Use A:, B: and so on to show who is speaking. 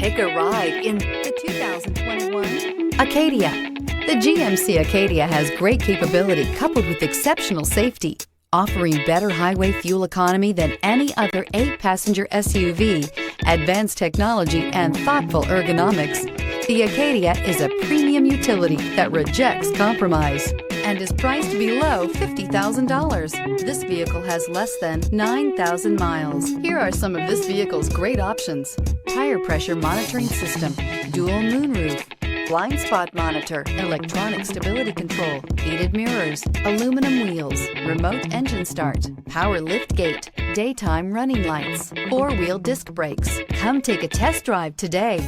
A: Take a ride in the 2021 Acadia. The GMC Acadia has great capability coupled with exceptional safety, offering better highway fuel economy than any other 8-passenger SUV, advanced technology, and thoughtful ergonomics. The Acadia is a premium utility that rejects compromise and is priced below $50,000. This vehicle has less than 9,000 miles. Here are some of this vehicle's great options: tire pressure monitoring system, dual moonroof, blind spot monitor, electronic stability control, heated mirrors, aluminum wheels, remote engine start, power lift gate, daytime running lights, 4-wheel disc brakes. Come take a test drive today.